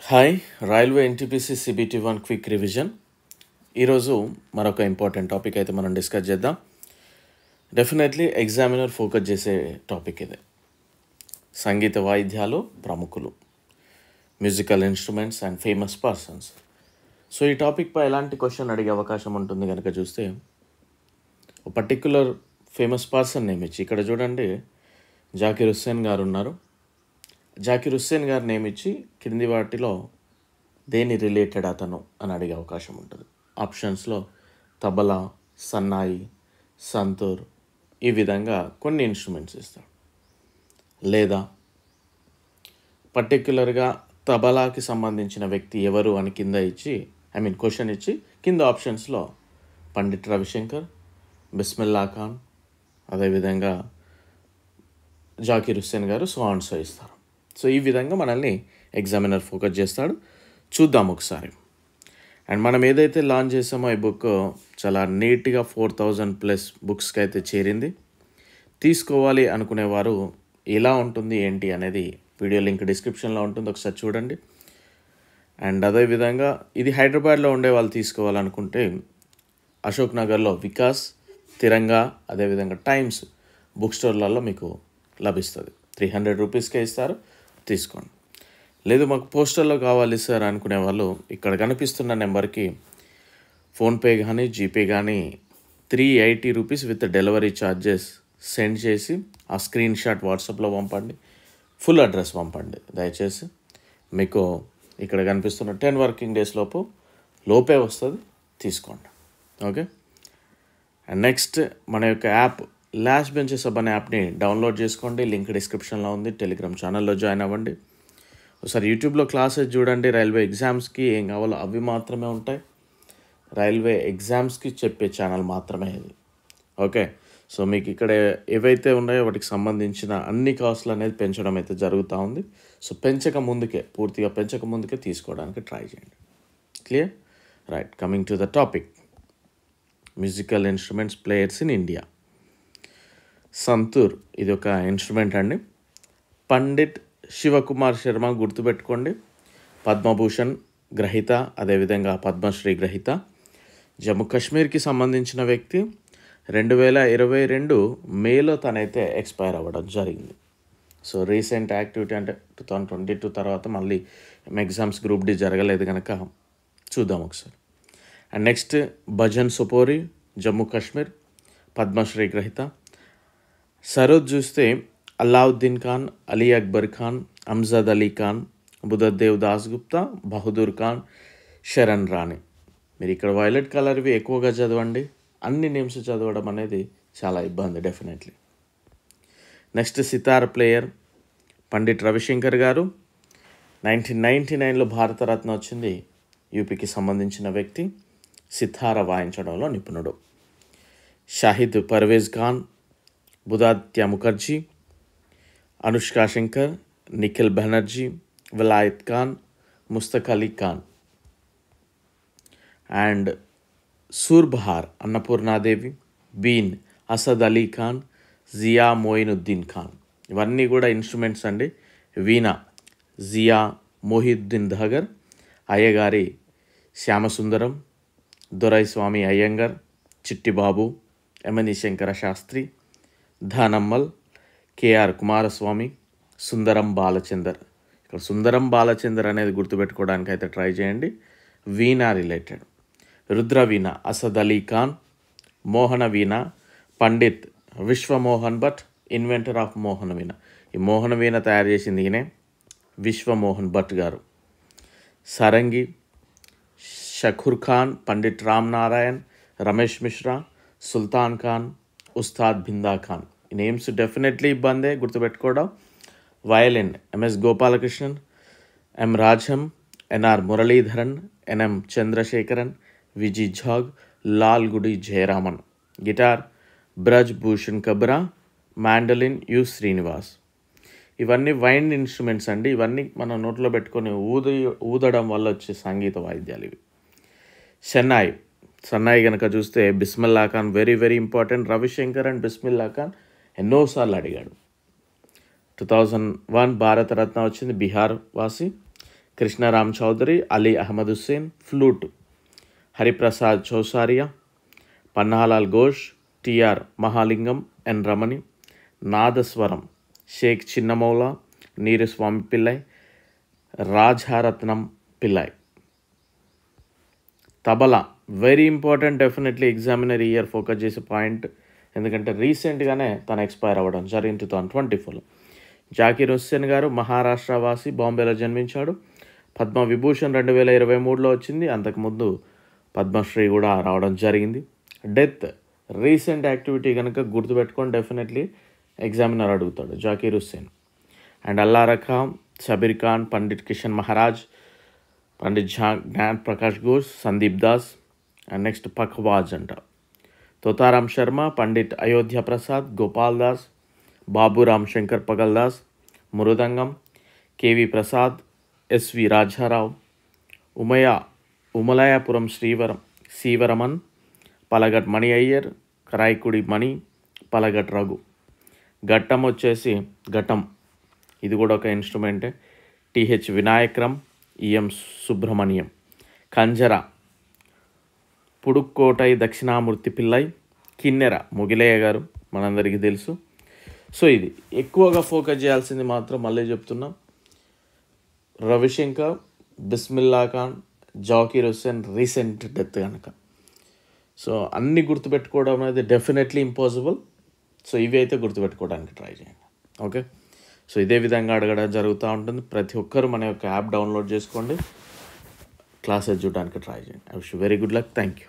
Hi railway NTPC CBT-1 quick revision. ఈరోజు మరొక important topic అయితే మనం డిస్కస్ చేద్దాం. డెఫినెట్లీ ఎగ్జామినర్ ఫోకస్ చేసే టాపిక్ ఇది. సంగీత వాయిద్యాలు ప్రముఖులు, musical instruments and famous persons. So ఈ టాపిక్పై ఎలాంటి క్వశ్చన్ అడిగే అవకాశం ఉంటుంది కనుక చూస్తే, ఒక పర్టిక్యులర్ ఫేమస్ పర్సన్ నేమ్ ఇచ్చి, ఇక్కడ చూడండి జాకీర్ హుస్సేన్ గారు ఉన్నారు. జాకీర్ హుస్సేన్ గారు నేమ్ ఇచ్చి కింది వాటిలో దేని రిలేటెడ్ అతను అని అడిగే అవకాశం ఉంటుంది. ఆప్షన్స్లో తబలా, సన్నాయి, సంతూర్ ఈ విధంగా కొన్ని ఇన్స్ట్రుమెంట్స్ ఇస్తాడు. లేదా పర్టిక్యులర్గా తబలాకి సంబంధించిన వ్యక్తి ఎవరు అని కింద ఇచ్చి క్వశ్చన్ ఇచ్చి కింద ఆప్షన్స్లో పండిట్ రవిశంకర్, బిస్మిల్లా ఖాన్, అదేవిధంగా జాకీర్ హుస్సేన్ గారు సో ఇస్తారు. సో ఈ విధంగా మనల్ని ఎగ్జామినర్ ఫోకస్ చేస్తాడు. చూద్దాం ఒకసారి. అండ్ మనం ఏదైతే లాంచ్ చేసామో ఈ బుక్ చాలా నీట్గా 4000+ బుక్స్కి అయితే చేరింది. తీసుకోవాలి అనుకునేవారు ఎలా ఉంటుంది ఏంటి అనేది వీడియో లింక్ డిస్క్రిప్షన్లో ఉంటుంది, ఒకసారి చూడండి. అండ్ అదేవిధంగా ఇది హైదరాబాద్లో ఉండే వాళ్ళు తీసుకోవాలనుకుంటే అశోక్ నగర్లో వికాస్, తిరంగా, అదేవిధంగా టైమ్స్ బుక్ స్టోర్లలో మీకు లభిస్తుంది. 300 రూపీస్కే ఇస్తారు, తీసుకోండి. లేదు మాకు పోస్టర్లో కావాలి సార్ అనుకునే వాళ్ళు ఇక్కడ కనిపిస్తున్న నెంబర్కి ఫోన్పే కానీ జీపే కానీ 380 rupees with delivery charges send చేసి ఆ స్క్రీన్ షాట్ వాట్సాప్లో పంపండి, ఫుల్ అడ్రస్ పంపండి దయచేసి. మీకు ఇక్కడ కనిపిస్తున్న 10 వర్కింగ్ డేస్ లోపే వస్తుంది, తీసుకోండి. ఓకే. అండ్ నెక్స్ట్ మన యొక్క యాప్ లాస్ట్ బెంచెస్ అనే యాప్ని డౌన్లోడ్ చేసుకోండి, లింక్ డిస్క్రిప్షన్లో ఉంది. టెలిగ్రామ్ ఛానల్లో జాయిన్ అవ్వండి. ఒకసారి యూట్యూబ్లో క్లాసెస్ చూడండి. రైల్వే ఎగ్జామ్స్కి ఏం కావాలో అవి మాత్రమే ఉంటాయి. రైల్వే ఎగ్జామ్స్కి చెప్పే ఛానల్ మాత్రమే ఇది. ఓకే. సో మీకు ఇక్కడ ఏవైతే ఉన్నాయో వాటికి సంబంధించిన అన్ని కాస్ట్లు అనేది పెంచడం అయితే జరుగుతూ ఉంది. సో పూర్తిగా పెంచక ముందుకే తీసుకోవడానికి ట్రై చేయండి. Clear? Right. Coming to the topic, musical instruments players in India. Santoor ఇది ఒక ఇన్స్ట్రుమెంట్ అండి. పండిట్ శివకుమార్ శర్మ గుర్తుపెట్టుకోండి, పద్మభూషణ్ గ్రహీత, అదేవిధంగా పద్మశ్రీ గ్రహీత. జమ్మూ కాశ్మీర్కి సంబంధించిన వ్యక్తి. 2022 మేలో తనైతే ఎక్స్పైర్ అవ్వడం జరిగింది. సో రీసెంట్ యాక్టివిటీ అంటే 2022 తర్వాత మళ్ళీ ఎగ్జామ్స్ గ్రూప్ డి జరగలేదు కనుక చూద్దాం ఒకసారి. అండ్ నెక్స్ట్ భజన్ సుపోరి, జమ్మూ కాశ్మీర్, పద్మశ్రీ గ్రహీత. సరోద్ చూస్తే అల్లావుద్దీన్ ఖాన్, అలీ అక్బర్ ఖాన్, అమ్జద్ అలీ ఖాన్, బుద్ధదేవ్ దాస్గుప్తా, బహదూర్ ఖాన్, శరణ్ రాణి. మీరు ఇక్కడ వైలెట్ కలర్వి ఎక్కువగా చదవండి, అన్ని నేమ్స్ చదవడం అనేది చాలా ఇబ్బంది definitely. Next sitar player Pandit Ravishankar గారు. 1999లో భారతరత్న వచ్చింది. యూపీకి సంబంధించిన వ్యక్తి, సితార వాయించడంలో నిపుణుడు. షాహిద్ పర్వేజ్ ఖాన్, బుధాత్య ముఖర్జీ, అనుష్కా శంకర్, నిఖిల్ బెనర్జీ, విలాయత్ ఖాన్, ముస్తక్ అలీ ఖాన్. అండ్ సూర్బహార్ అన్నపూర్ణాదేవి, బీన్ అసద్ అలీ ఖాన్, జియా మొయినుద్దీన్ ఖాన్. ఇవన్నీ కూడా ఇన్స్ట్రుమెంట్స్ అండి. వీణా జియా మొహిద్దీన్ ధగర్, అయ్యగారి శ్యామసుందరం, దొరైస్వామి అయ్యంగర్, చిట్టిబాబు, ఎమని శంకర శాస్త్రి, ధానమ్మల్, కేఆర్ కుమారస్వామి, సుందరం బాలచందర్. ఇక్కడ సుందరం బాలచందర్ అనేది గుర్తుపెట్టుకోవడానికి అయితే ట్రై చేయండి. Veena related. Rudra veena Asad Ali Khan, Mohana veena Pandit Vishwamohan Bhatt, inventor of మోహన వీణ. ఈ మోహన వీణ తయారు చేసింది ఈయనే, విశ్వమోహన్ భట్ గారు. సరంగి షఖుర్ ఖాన్, పండిట్ రామ్ నారాయణ్, రమేష్ మిశ్రా, సుల్తాన్ ఖాన్, ఉస్తాద్ బిందా ఖాన్. ఈ నేమ్స్ డెఫినెట్లీ ఇబ్బందే గుర్తుపెట్టుకోవడం. వయలిన్ ఎంఎస్ గోపాలకృష్ణన్, ఎం రాజం, ఎన్ఆర్ మురళీధరన్, ఎన్ఎం చంద్రశేఖరన్, విజీ ఝాగ్, లాల్ గుడి Jayaraman. Guitar Braj Bhushan కబ్రా, mandolin you Srinivas. ఇవన్నీ వైండ్ ఇన్స్ట్రుమెంట్స్ అండి. ఇవన్నీ మనం నోట్లో పెట్టుకొని ఊదడం వల్ల వచ్చే సంగీత వాయిద్యాలు ఇవి. సన్నాయి కనుక చూస్తే Bismillah Khan very very important. Ravishankar and Bismillah Khan ఎన్నోసార్లు అడిగాడు. 2001 భారతరత్న వచ్చింది, బీహార్ వాసి. Krishnaram Chaudhary, Ali Ahmed Hussain. Flute Hariprasad Chaurasia, Pannalal Ghosh, TR Mahalingam, N Ramani. Nadaswaram Sheikh Chinnamoula, Neeruswamy Pillai, Rajaratnam Pillai. Tabla very important, definitely examiner ఇయర్ ఫోకస్ చేసే పాయింట్, ఎందుకంటే రీసెంట్గానే తను ఎక్స్పైర్ అవ్వడం జరిగింది 2024లో. జాకీర్ హుస్సేన్ గారు మహారాష్ట్ర వాసి, బాంబేలో జన్మించాడు. పద్మవిభూషణ్ 2023లో వచ్చింది, అంతకుముందు పద్మశ్రీ కూడా రావడం జరిగింది. డెత్ రీసెంట్ యాక్టివిటీ కనుక గుర్తుపెట్టుకొని డెఫినెట్లీ ఎగ్జామినర్ అడుగుతాడు. Zakir Hussain. And Alla Rakha, Shabbir Khan, Pandit Kishan Maharaj, Pandit Gyan Prakash Ghosh, Sandeep Das. And next pakhawaj అంట. తోతారాం శర్మ, పండిట్ అయోధ్య ప్రసాద్, గోపాల్ దాస్, బాబురామ్ శంకర్ పగల్దాస్. Mridangam KV Prasad, SV Rajarao. ఉమలయాపురం శీవరమన్, పలగట్ మణి అయ్యర్, కరాయికుడి మణి, పలగట్ రఘు. ఘట్టం వచ్చేసి ఘటం, ఇది కూడా ఒక ఇన్స్ట్రుమెంటే. TH Vinayakram, EM Subramaniam. కంజర పుడుక్కోటై దక్షిణామూర్తి పిల్లై. కిన్నెర ముగిలయ్య గారు, మనందరికీ తెలుసు. సో ఇది ఎక్కువగా ఫోకస్ చేయాల్సింది మాత్రం మళ్ళీ చెప్తున్నాం, రవిశంకర్, బిస్మిల్లా ఖాన్, జాకీర్ హుస్సేన్ రీసెంట్ డెత్ కనుక. సో అన్నీ గుర్తుపెట్టుకోవడం అనేది డెఫినెట్లీ ఇంపాసిబుల్. సో ఇవి అయితే గుర్తుపెట్టుకోవడానికి ట్రై చేయండి. ఓకే, సో ఇదే విధంగా అడగడం జరుగుతూ ఉంటుంది. ప్రతి ఒక్కరు మన యొక్క యాప్ డౌన్లోడ్ చేసుకోండి, క్లాసెస్ చూడడానికి ట్రై చేయండి. I wish you very good luck. Thank you.